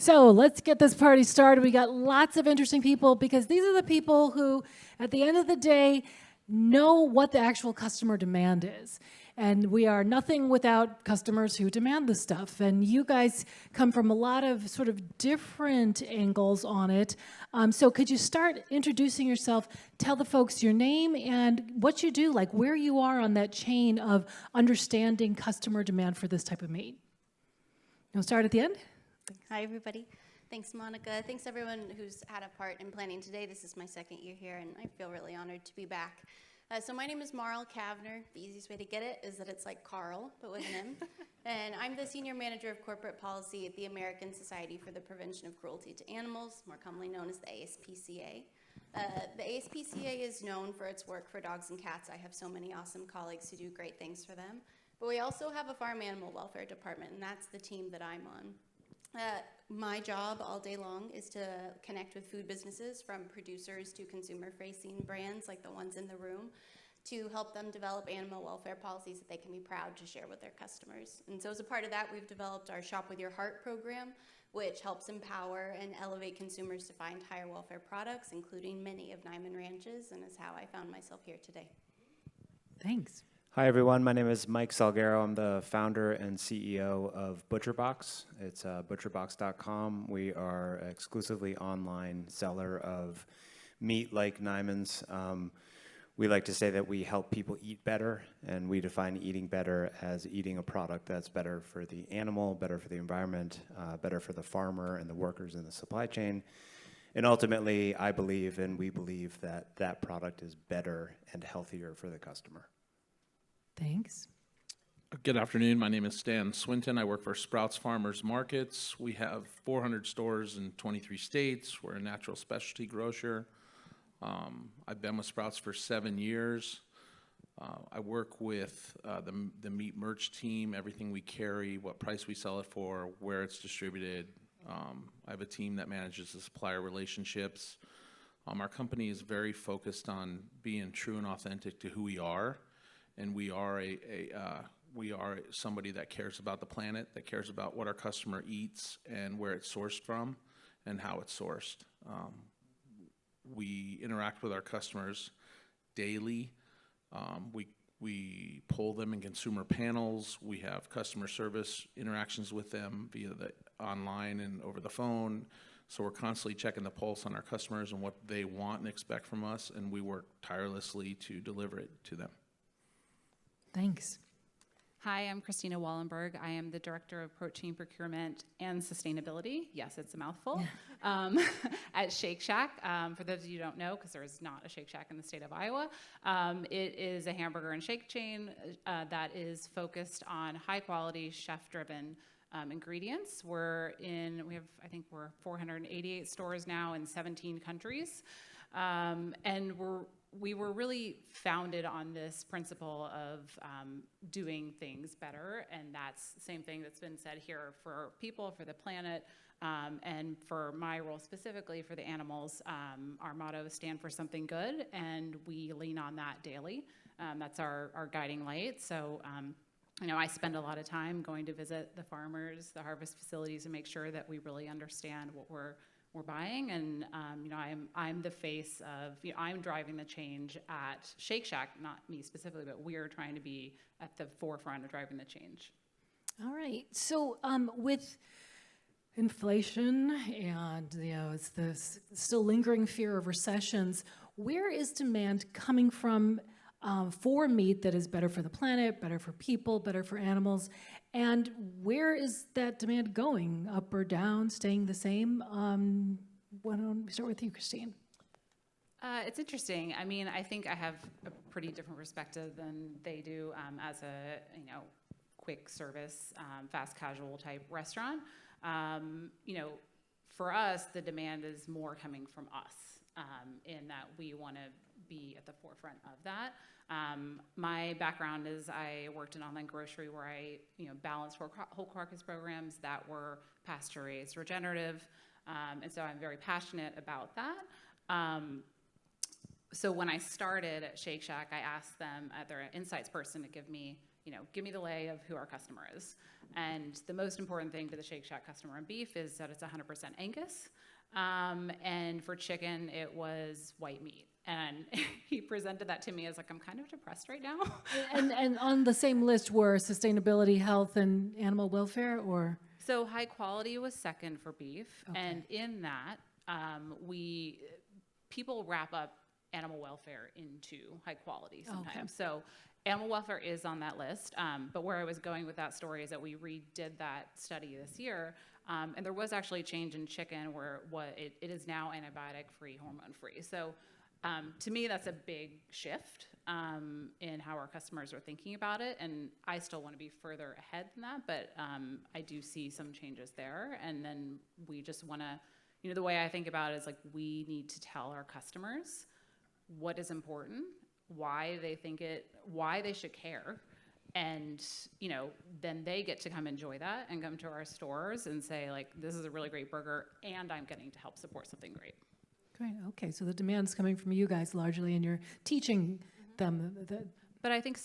So let's get this party started. We got lots of interesting people because these are the people who, at the end of the day, know what the actual customer demand is. And we are nothing without customers who demand this stuff. And you guys come from a lot of sort of different angles on it. So could you start introducing yourself, tell the folks your name and what you do, like where you are on that chain of understanding customer demand for this type of meat. You'll start at the end? Hi, everybody. Thanks, Monica. Thanks, everyone who's had a part in planning today. This is my second year here, and I feel really honored to be back. So my name is Maral Cavner. The easiest way to get it is that it's like Carl, but with an M. And I'm the Senior Manager of Corporate Policy at the American Society for the Prevention of Cruelty to Animals, more commonly known as the ASPCA. The ASPCA is known for its work for dogs and cats. I have so many awesome colleagues who do great things for them. But we also have a farm animal welfare department, and that's the team that I'm on. My job all day long is to connect with food businesses, from producers to consumer-facing brands like the ones in the room, to help them develop animal welfare policies that they can be proud to share with their customers. And so as a part of that, we've developed our Shop With Your Heart program, which helps empower and elevate consumers to find higher welfare products, including many of Niman Ranch's, and is how I found myself here today. Thanks. Hi, everyone. My name is Mike Salguero. I'm the founder and CEO of ButcherBox. It's butcherbox.com. We are an exclusively online seller of meat like Niman's. We like to say that we help people eat better, and we define eating better as eating a product that's better for the animal, better for the environment, better for the farmer and the workers in the supply chain. And ultimately, I believe and we believe that that product is better and healthier for the customer. Thanks. Good afternoon. My name is Stan Swinton. I work for Sprouts Farmers Markets. We have 400 stores in 23 states. We're a natural specialty grocer. I've been with Sprouts for 7 years. I work with the meat merch team, everything we carry, what price we sell it for, where it's distributed. I have a team that manages the supplier relationships. Our company is very focused on being true and authentic to who we are. And we are somebody that cares about the planet, that cares about what our customer eats and where it's sourced from and how it's sourced. We interact with our customers daily. We poll them in consumer panels. We have customer service interactions with them via the online and over the phone. So we're constantly checking the pulse on our customers and what they want and expect from us, and we work tirelessly to deliver it to them. Thanks. Hi, I'm Christina Wallenberg. I am the Director of Protein Procurement and Sustainability. Yes, it's a mouthful. At Shake Shack. For those of you who don't know, because there is not a Shake Shack in the state of Iowa, it is a hamburger and shake chain that is focused on high-quality, chef-driven ingredients. We're 488 stores now in 17 countries, and we were really founded on this principle of doing things better, and that's the same thing that's been said here for people, for the planet, and for my role specifically for the animals. Our motto is stand for something good, and we lean on that daily. That's our guiding light. So I spend a lot of time going to visit the farmers, the harvest facilities, and make sure that we really understand what we're buying, and I'm the face of, I'm driving the change at Shake Shack, not me specifically, but we're trying to be at the forefront of driving the change. All right. So with inflation and it's this still lingering fear of recessions, where is demand coming from for meat that is better for the planet, better for people, better for animals? And where is that demand going? Up or down, staying the same? Why don't we start with you, Christine? It's interesting. I mean, I think I have a pretty different perspective than they do as a quick service, fast casual type restaurant. For us, the demand is more coming from us in that we want to be at the forefront of that. My background is I worked in online grocery where I balanced whole carcass programs that were pasture-raised, regenerative, and so I'm very passionate about that. So when I started at Shake Shack, I asked them, their insights person, to give me give me the lay of who our customer is. And the most important thing to the Shake Shack customer in beef is that it's 100% Angus. And for chicken, it was white meat. And he presented that to me as like, I'm kind of depressed right now. And on the same list were sustainability, health, and animal welfare, or? So high quality was second for beef. Okay. And in that, people wrap up animal welfare into high quality sometimes. Okay. So animal welfare is on that list. But where I was going with that story is that we redid that study this year. And there was actually a change in chicken where it is now antibiotic-free, hormone-free. So to me, that's a big shift in how our customers are thinking about it. And I still want to be further ahead than that, but I do see some changes there. And then we just want to, the way I think about it is like, we need to tell our customers what is important, why they should care. And, then they get to come enjoy that and come to our stores and say, like, this is a really great burger and I'm getting to help support something great. Great, okay, so the demand's coming from you guys largely, and you're teaching them that. But I think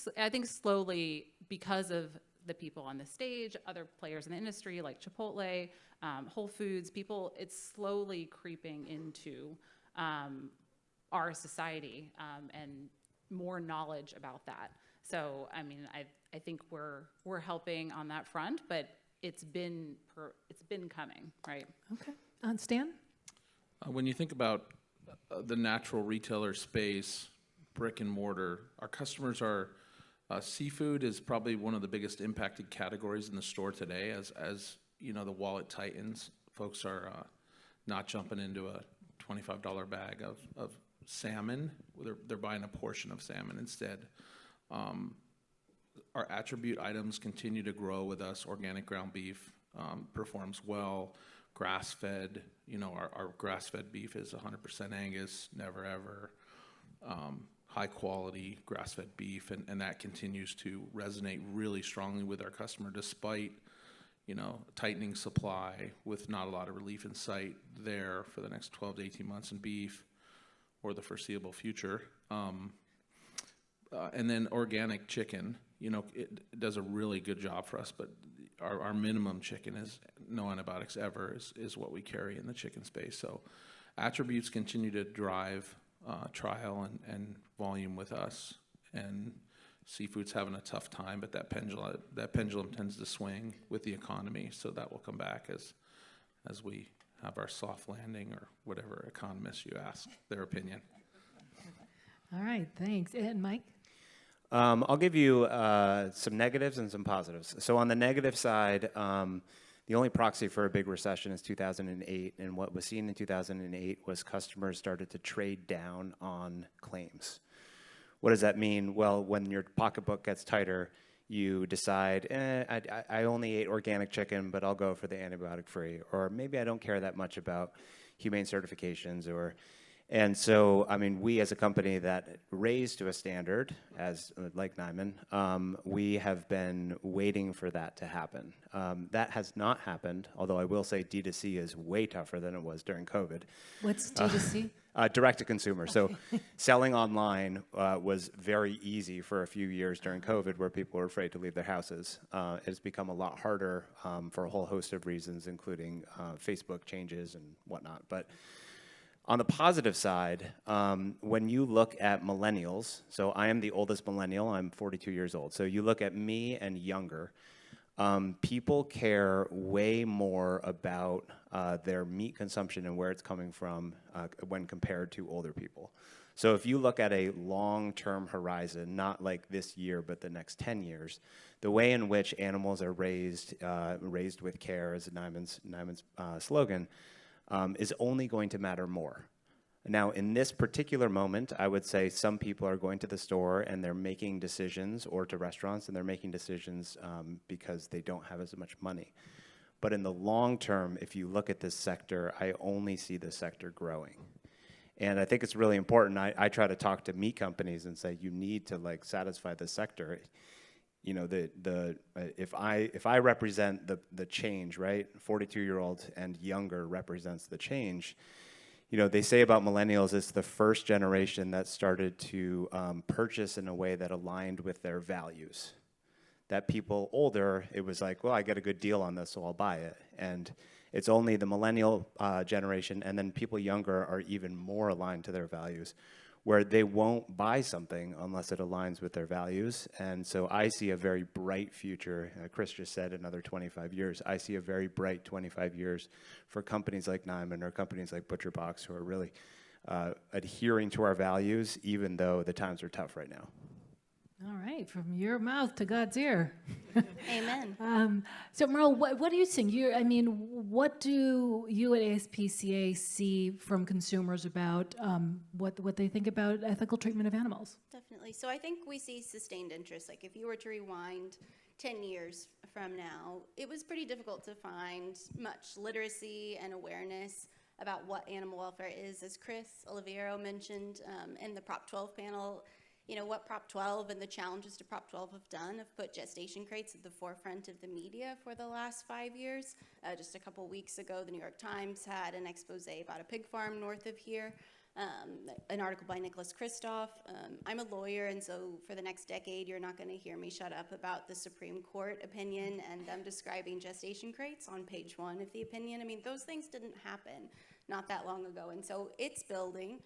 slowly, because of the people on the stage, other players in the industry like Chipotle, Whole Foods, it's slowly creeping into our society and more knowledge about that. So, I mean, I think we're helping on that front, but it's been coming, right? Okay, Stan? When you think about the natural retailer space, brick and mortar, our customers are, seafood is probably one of the biggest impacted categories in the store today. As the wallet tightens, folks are not jumping into a $25 bag of salmon. They're buying a portion of salmon instead. Our attribute items continue to grow with us. Organic ground beef performs well. Grass-fed, our grass-fed beef is 100% Angus, never ever. High quality grass-fed beef, and that continues to resonate really strongly with our customer despite, tightening supply with not a lot of relief in sight there for the next 12 to 18 months in beef or the foreseeable future. And then organic chicken, it does a really good job for us, but our minimum chicken is no antibiotics ever is what we carry in the chicken space. So attributes continue to drive trial and volume with us, and seafood's having a tough time, but that pendulum tends to swing with the economy, so that will come back as we have our soft landing or whatever economists you ask their opinion. All right, thanks. And Mike? I'll give you some negatives and some positives. So on the negative side, the only proxy for a big recession is 2008, and what was seen in 2008 was customers started to trade down on claims. What does that mean? Well, when your pocketbook gets tighter, you decide, I only ate organic chicken, but I'll go for the antibiotic-free, or maybe I don't care that much about humane certifications, and so, I mean, we as a company that raised to a standard, like Nyman, we have been waiting for that to happen. That has not happened, although I will say D2C is way tougher than it was during COVID. What's D2C? Direct to consumer. So selling online was very easy for a few years during COVID where people were afraid to leave their houses. It has become a lot harder for a whole host of reasons, including Facebook changes and whatnot. But on the positive side, when you look at millennials, so I am the oldest millennial, I'm 42 years old. So you look at me and younger, people care way more about their meat consumption and where it's coming from when compared to older people. So if you look at a long-term horizon, not like this year, but the next 10 years, the way in which animals are raised with care, as Nyman's slogan, is only going to matter more. Now, in this particular moment, I would say some people are going to the store and they're making decisions, or to restaurants, and they're making decisions because they don't have as much money. But in the long term, if you look at this sector, I only see this sector growing. And I think it's really important. I try to talk to meat companies and say, you need to satisfy this sector. You know, if I represent the change, right? 42-year-old and younger represents the change. You know, they say about millennials, it's the first generation that started to purchase in a way that aligned with their values. that people older, it was like, well, I get a good deal on this, so I'll buy it. And it's only the millennial generation, and then people younger are even more aligned to their values, where they won't buy something unless it aligns with their values. And so I see a very bright future. Chris just said another 25 years. I see a very bright 25 years for companies like Nyman or companies like ButcherBox who are really adhering to our values, even though the times are tough right now. All right, from your mouth to God's ear. Amen. So, Maral, what do you think? What do you at ASPCA see from consumers about what they think about ethical treatment of animals? Definitely. So I think we see sustained interest. Like if you were to rewind 10 years from now, it was pretty difficult to find much literacy and awareness about what animal welfare is. As Chris Oliviero mentioned in the Prop 12 panel, what Prop 12 and the challenges to Prop 12 have done have put gestation crates at the forefront of the media for the last 5 years. Just a couple weeks ago, the New York Times had an expose about a pig farm north of here, an article by Nicholas Kristof. I'm a lawyer, and so for the next decade, you're not going to hear me shut up about the Supreme Court opinion and them describing gestation crates on page 1 of the opinion. I mean, those things didn't happen not that long ago, and so it's building.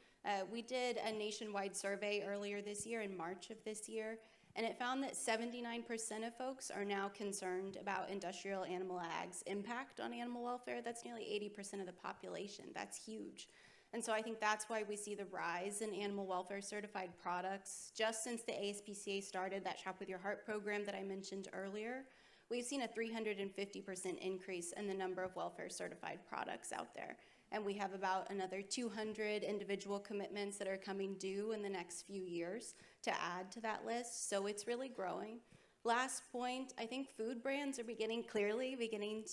We did a nationwide survey earlier this year, in March of this year, and it found that 79% of folks are now concerned about industrial animal ag's impact on animal welfare. That's nearly 80% of the population. That's huge. And so I think that's why we see the rise in animal welfare certified products. Just since the ASPCA started that Shop With Your Heart program that I mentioned earlier, we've seen a 350% increase in the number of welfare certified products out there. And we have about another 200 individual commitments that are coming due in the next few years to add to that list. So it's really growing. Last point, I think food brands are beginning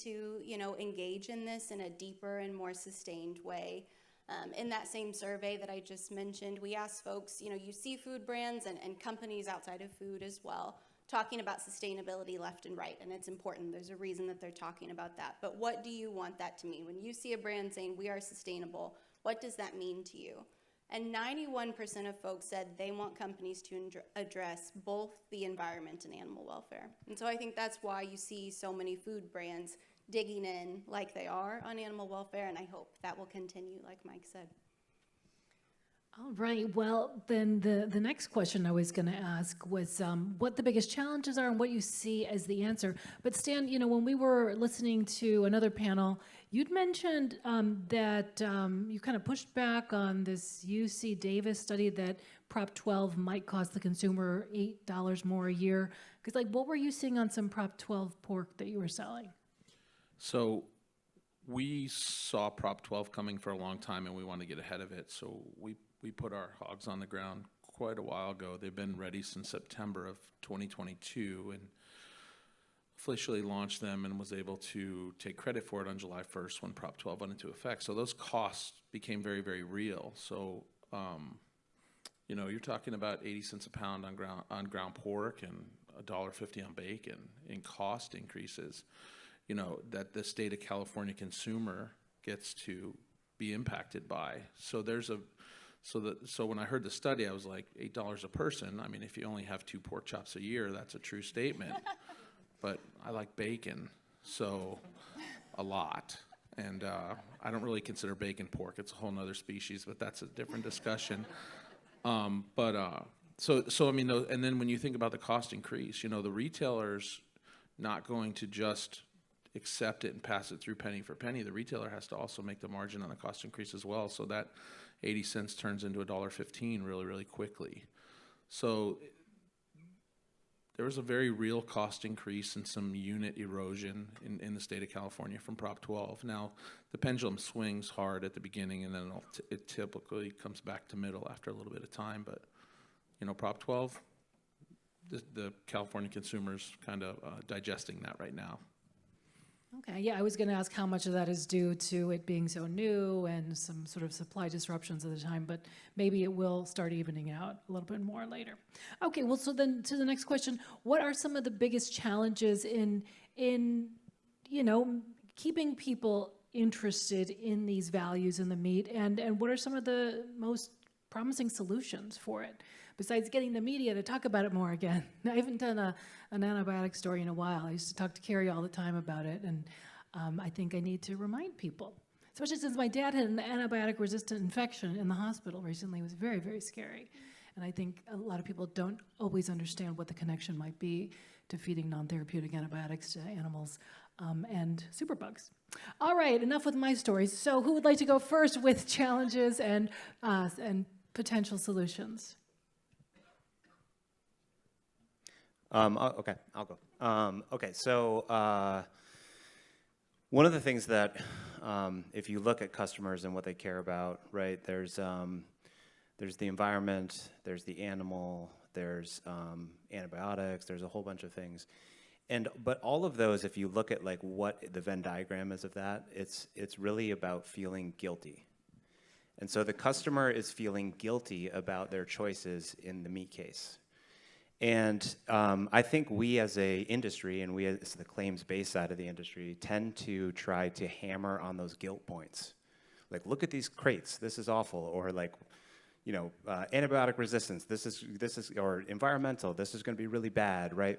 to, engage in this in a deeper and more sustained way. In that same survey that I just mentioned, we asked folks, you see food brands and companies outside of food as well, talking about sustainability left and right, and it's important. There's a reason that they're talking about that. But what do you want that to mean? When you see a brand saying, we are sustainable, what does that mean to you? And 91% of folks said they want companies to address both the environment and animal welfare. And so I think that's why you see so many food brands digging in like they are on animal welfare, and I hope that will continue, like Mike said. All right. Well, then the next question I was going to ask was what the biggest challenges are and what you see as the answer. But Stan, when we were listening to another panel, you'd mentioned that you kind of pushed back on this UC Davis study that Prop 12 might cost the consumer $8 more a year. Because, what were you seeing on some Prop 12 pork that you were selling? So we saw Prop 12 coming for a long time, and we wanted to get ahead of it. So we put our hogs on the ground quite a while ago. They've been ready since September of 2022 and officially launched them and was able to take credit for it on July 1st when Prop 12 went into effect. So those costs became very, very real. So, you're talking about 80 cents a pound on ground pork and $1.50 on bacon in cost increases, that the state of California consumer gets to be impacted by. So So when I heard the study, I was like, $8 a person. I mean, if you only have 2 pork chops a year, that's a true statement. But I like bacon, so a lot. And I don't really consider bacon pork. It's a whole nother species, but that's a different discussion. And then when you think about the cost increase, the retailer's not going to just accept it and pass it through penny for penny. The retailer has to also make the margin on the cost increase as well, so that 80 cents turns into $1.15 really, really quickly. So there was a very real cost increase and some unit erosion in the state of California from Prop 12. Now, the pendulum swings hard at the beginning, and then it typically comes back to middle after a little bit of time. But, Prop 12, the California consumers kind of digesting that right now. Okay, yeah, I was going to ask how much of that is due to it being so new and some sort of supply disruptions at the time, but maybe it will start evening out a little bit more later. Okay, well, so then to the next question, what are some of the biggest challenges in keeping people interested in these values in the meat, and what are some of the most promising solutions for it, besides getting the media to talk about it more again. I haven't done an antibiotic story in a while. I used to talk to Carrie all the time about it, and I think I need to remind people, especially since my dad had an antibiotic-resistant infection in the hospital recently. It was very, very scary. And I think a lot of people don't always understand what the connection might be to feeding non-therapeutic antibiotics to animals and superbugs. All right, enough with my stories. So who would like to go first with challenges and potential solutions? Okay, I'll go. Okay, so one of the things that, if you look at customers and what they care about, right, there's the environment, there's the animal, there's antibiotics, there's a whole bunch of things. But all of those, if you look at like what the Venn diagram is of that, it's really about feeling guilty. And so the customer is feeling guilty about their choices in the meat case. And I think we as a industry, and we as the claims-based side of the industry, tend to try to hammer on those guilt points. Like, look at these crates, this is awful, or like, you know, antibiotic resistance, this is, or environmental, this is gonna be really bad, right?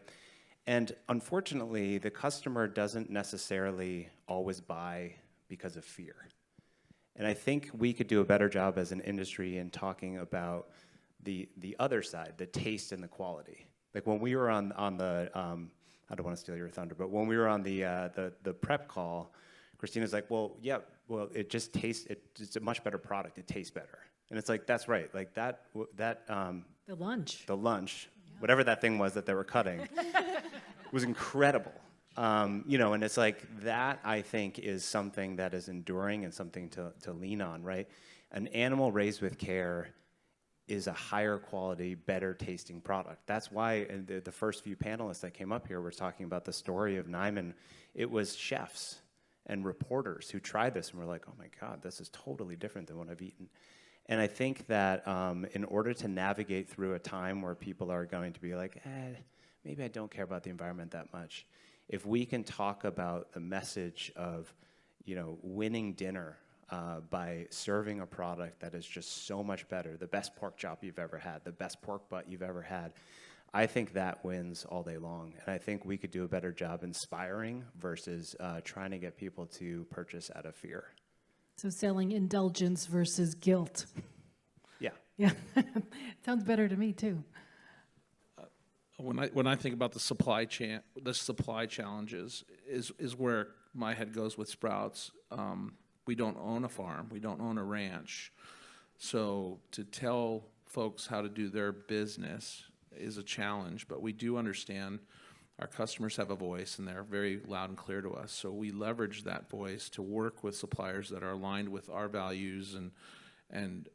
And unfortunately, the customer doesn't necessarily always buy because of fear. And I think we could do a better job as an industry in talking about the other side, the taste and the quality. Like when we were on the I don't want to steal your thunder, but when we were on the prep call, Christina's like, well, yeah, well, it just tastes, it's a much better product. It tastes better. And it's like, that's right. Like that The lunch. whatever that thing was that they were cutting, was incredible. You know, and it's like that, I think, is something that is enduring and something to lean on, right? An animal raised with care is a higher quality, better tasting product. That's why the first few panelists that came up here were talking about the story of Nyman. It was chefs and reporters who tried this and were like, oh my God, this is totally different than what I've eaten. And I think that in order to navigate through a time where people are going to be like, maybe I don't care about the environment that much, if we can talk about the message of, you know, winning dinner by serving a product that is just so much better, the best pork chop you've ever had, the best pork butt you've ever had, I think that wins all day long. And I think we could do a better job inspiring versus trying to get people to purchase out of fear. So selling indulgence versus guilt. Yeah. Yeah, sounds better to me too. When I think about the supply challenges is where my head goes with Sprouts. We don't own a farm. We don't own a ranch. So to tell folks how to do their business is a challenge, but we do understand our customers have a voice and they're very loud and clear to us. So we leverage that voice to work with suppliers that are aligned with our values and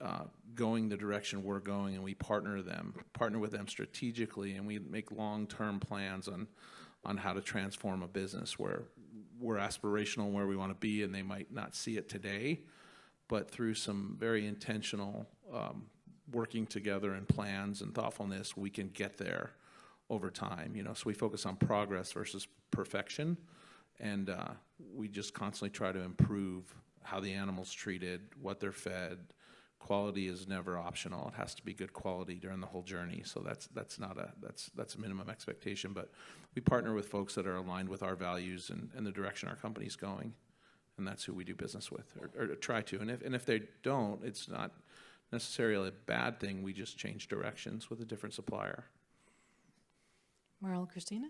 going the direction we're going, and we partner with them strategically, and we make long-term plans on how to transform a business where we're aspirational where we want to be, and they might not see it today, but through some very intentional working together and plans and thoughtfulness, we can get there over time. You know, so we focus on progress versus perfection, and we just constantly try to improve how the animal's treated, what they're fed. Quality is never optional. It has to be good quality during the whole journey. So that's a minimum expectation. But we partner with folks that are aligned with our values and the direction our company's going, and that's who we do business with, or try to. And if they don't, it's not necessarily a bad thing. We just change directions with a different supplier. Maral, Christina?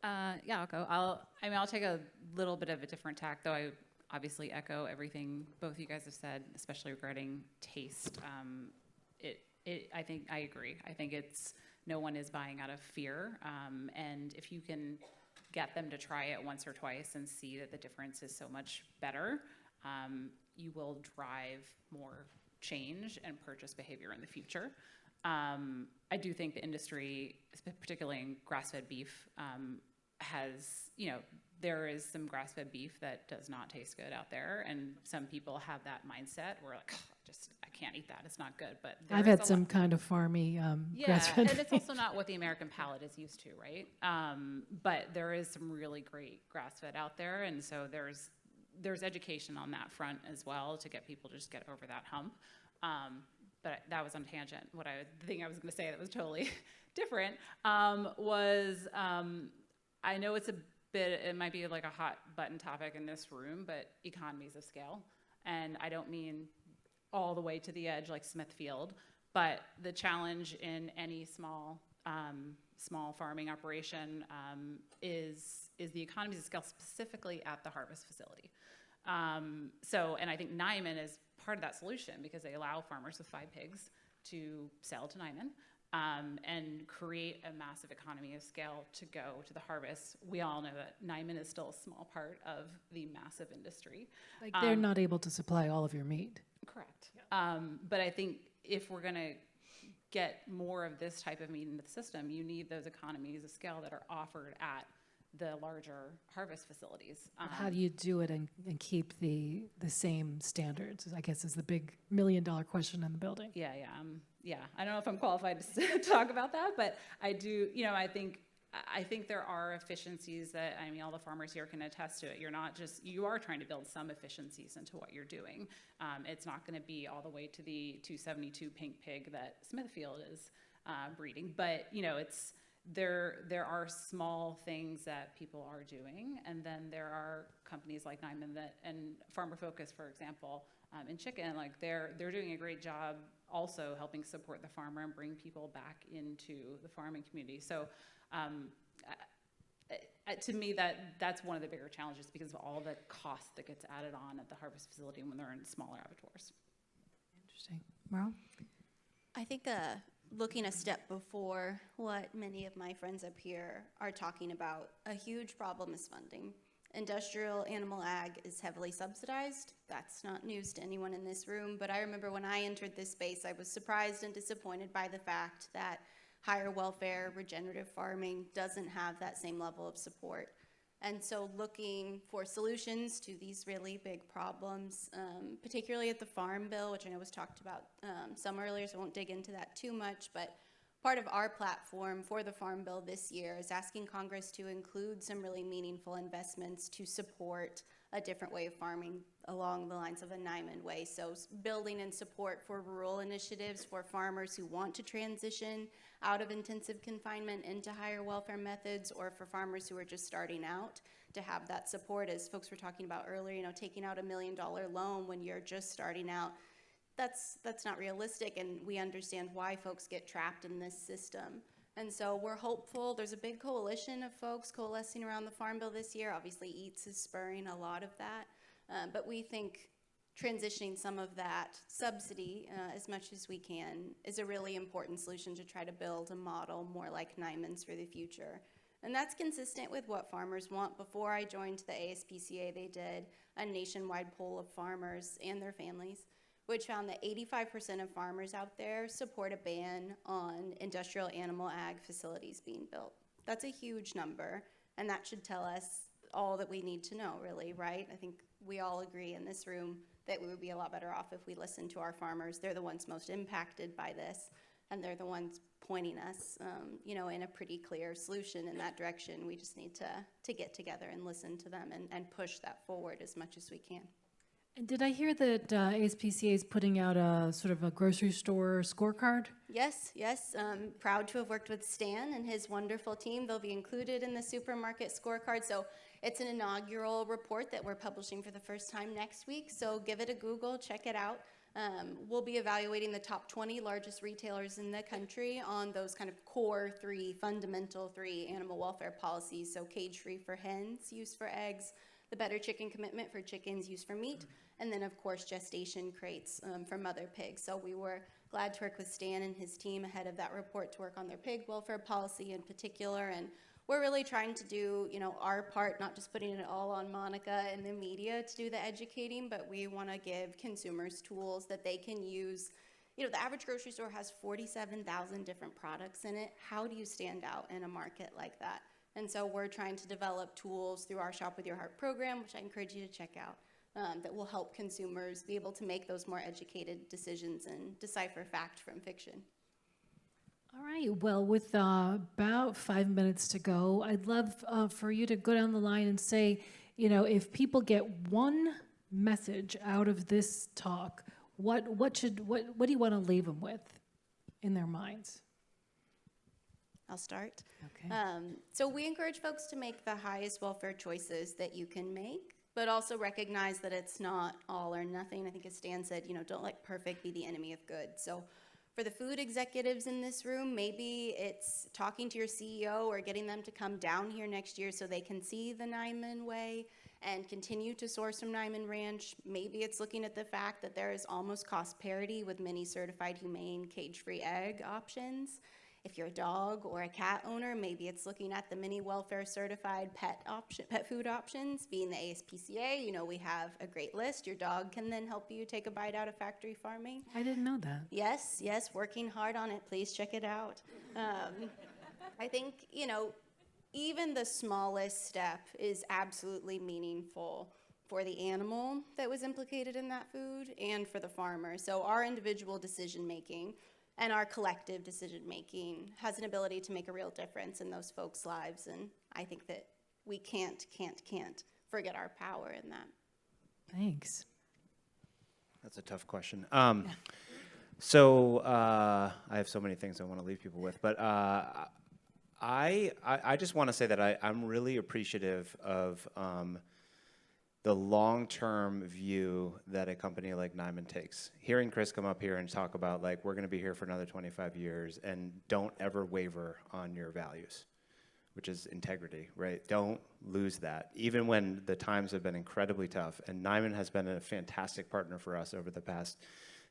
Yeah, I'll go. I'll take a little bit of a different tack, though I obviously echo everything both of you guys have said, especially regarding taste. I think I agree. I think no one is buying out of fear, and if you can get them to try it once or twice and see that the difference is so much better, you will drive more change and purchase behavior in the future. I do think the industry, particularly in grass-fed beef, has, there is some grass-fed beef that does not taste good out there, and some people have that mindset where like, I can't eat that, it's not good. But I've had some kind of farmy grass-fed and it's also not what the American palate is used to, right? But there is some really great grass-fed out there, and so there's education on that front as well to get people to just get over that hump. but that was on tangent. The thing I was going to say that was totally different was I know it's it might be like a hot button topic in this room, but economies of scale. And I don't mean all the way to the edge like Smithfield, but the challenge in any small farming operation is the economies of scale, specifically at the harvest facility. And I think Nyman is part of that solution because they allow farmers with 5 pigs to sell to Nyman and create a massive economy of scale to go to the harvest. We all know that Nyman is still a small part of the massive industry. Like they're not able to supply all of your meat. Correct. But I think if we're going to get more of this type of meat into the system, you need those economies of scale that are offered at the larger harvest facilities. How do you do it and keep the same standards, I guess, is the big $1 million question in the building. Yeah. I don't know if I'm qualified to talk about that, but I do, I think there are efficiencies that, all the farmers here can attest to it. You are trying to build some efficiencies into what you're doing. It's not going to be all the way to the 272 pink pig that Smithfield is breeding, but there are small things that people are doing, and then there are companies like Nyman and Farmer Focus, for example, in chicken, like they're doing a great job also helping support the farmer and bring people back into the farming community. So to me, that's one of the bigger challenges because of all the cost that gets added on at the harvest facility when they're in smaller abattoirs. Interesting. Maral? I think looking a step before what many of my friends up here are talking about, a huge problem is funding. Industrial animal ag is heavily subsidized. That's not news to anyone in this room, but I remember when I entered this space, I was surprised and disappointed by the fact that higher welfare, regenerative farming doesn't have that same level of support. And so looking for solutions to these really big problems, particularly at the Farm Bill, which I know was talked about some earlier, so I won't dig into that too much, but part of our platform for the Farm Bill this year is asking Congress to include some really meaningful investments to support a different way of farming along the lines of a Nyman way. So building and support for rural initiatives for farmers who want to transition out of intensive confinement into higher welfare methods, or for farmers who are just starting out to have that support. As folks were talking about earlier, taking out $1 million loan when you're just starting out, that's not realistic, and we understand why folks get trapped in this system. And so we're hopeful. There's a big coalition of folks coalescing around the Farm Bill this year. Obviously, EATS is spurring a lot of that. But we think transitioning some of that subsidy as much as we can is a really important solution to try to build a model more like Nyman's for the future. And that's consistent with what farmers want. Before I joined the ASPCA, they did a nationwide poll of farmers and their families, which found that 85% of farmers out there support a ban on industrial animal ag facilities being built. That's a huge number, and that should tell us all that we need to know, really, right? I think we all agree in this room that we would be a lot better off if we listened to our farmers. They're the ones most impacted by this, and they're the ones pointing us, in a pretty clear solution in that direction. We just need to get together and listen to them and push that forward as much as we can. And did I hear that ASPCA is putting out a sort of a grocery store scorecard? Yes. Proud to have worked with Stan and his wonderful team. They'll be included in the supermarket scorecard. So it's an inaugural report that we're publishing for the first time next week. So give it a Google, check it out. We'll be evaluating the top 20 largest retailers in the country on those kind of core 3, fundamental 3 animal welfare policies. So cage-free for hens, use for eggs, the better chicken commitment for chickens, use for meat, and then, of course, gestation crates for mother pigs. So we were glad to work with Stan and his team ahead of that report to work on their pig welfare policy in particular. And we're really trying to do, our part, not just putting it all on Monica and the media to do the educating, but we want to give consumers tools that they can use. The average grocery store has 47,000 different products in it. How do you stand out in a market like that? And so we're trying to develop tools through our Shop With Your Heart program, which I encourage you to check out, that will help consumers be able to make those more educated decisions and decipher fact from fiction. All right. Well, with about 5 minutes to go, I'd love for you to go down the line and say, if people get one message out of this talk, what do you want to leave them with in their minds? I'll start. Okay. So we encourage folks to make the highest welfare choices that you can make, but also recognize that it's not all or nothing. I think as Stan said, don't let perfect be the enemy of good. So for the food executives in this room, maybe it's talking to your CEO or getting them to come down here next year so they can see the Nyman way and continue to source from Nyman Ranch. Maybe it's looking at the fact that there is almost cost parity with many certified humane cage-free egg options. If you're a dog or a cat owner, maybe it's looking at the many welfare certified pet food options. Being the ASPCA, we have a great list. Your dog can then help you take a bite out of factory farming. I didn't know that. Yes, working hard on it. Please check it out. I think, even the smallest step is absolutely meaningful for the animal that was implicated in that food and for the farmer. So our individual decision-making and our collective decision-making has an ability to make a real difference in those folks' lives. And I think that we can't forget our power in that. Thanks. That's a tough question. So I have so many things I want to leave people with, but I just want to say that I'm really appreciative of the long-term view that a company like Nyman takes. Hearing Chris come up here and talk about, like, we're going to be here for another 25 years and don't ever waver on your values, which is integrity, right? Don't lose that, even when the times have been incredibly tough. And Nyman has been a fantastic partner for us over the past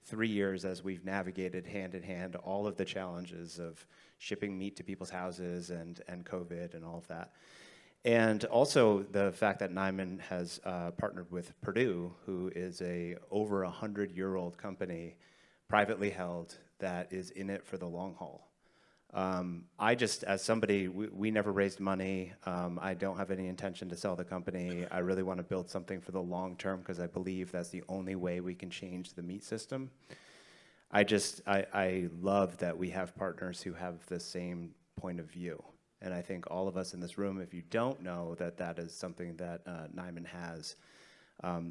3 years as we've navigated hand in hand all of the challenges of shipping meat to people's houses and COVID and all of that. And also the fact that Nyman has partnered with Purdue, who is a over 100-year-old company, privately held, that is in it for the long haul. I just, as somebody, we never raised money. I don't have any intention to sell the company. I really want to build something for the long term because I believe that's the only way we can change the meat system. I love that we have partners who have the same point of view. And I think all of us in this room, if you don't know that is something that Nyman has,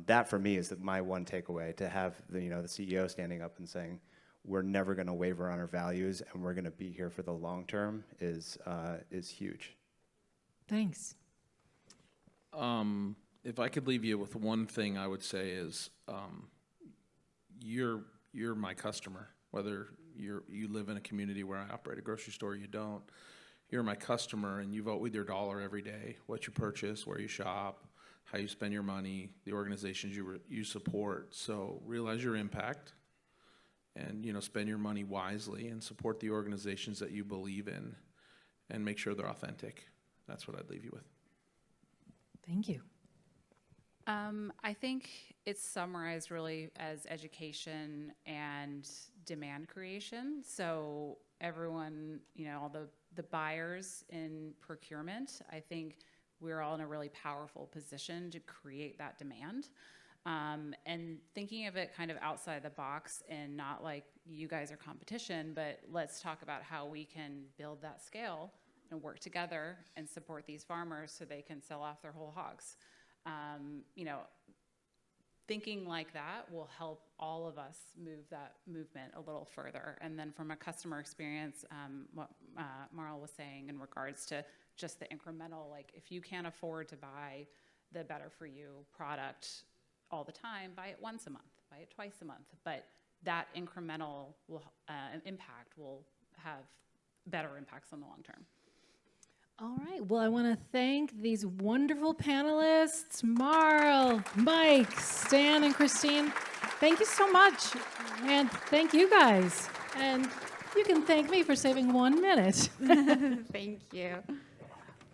that for me is my one takeaway, to have the CEO standing up and saying, we're never going to waver on our values and we're going to be here for the long term is huge. Thanks. If I could leave you with one thing, I would say is you're my customer. Whether you live in a community where I operate a grocery store, or you don't, you're my customer, and you vote with your dollar every day. What you purchase, where you shop, how you spend your money, the organizations you support. So realize your impact, and spend your money wisely, and support the organizations that you believe in, and make sure they're authentic. That's what I'd leave you with. Thank you. I think it's summarized really as education and demand creation. So everyone, all the buyers in procurement, I think we're all in a really powerful position to create that demand. And thinking of it kind of outside the box and not like you guys are competition, but let's talk about how we can build that scale and work together and support these farmers so they can sell off their whole hogs. Thinking like that will help all of us move that movement a little further. And then from a customer experience, what Maral was saying in regards to just the incremental, like if you can't afford to buy the Better For You product all the time, buy it once a month, buy it twice a month. But that incremental impact will have better impacts on the long term. All right. Well, I want to thank these wonderful panelists, Maral, Mike, Stan, and Christine. Thank you so much. And thank you guys. And you can thank me for saving 1 minute. Thank you.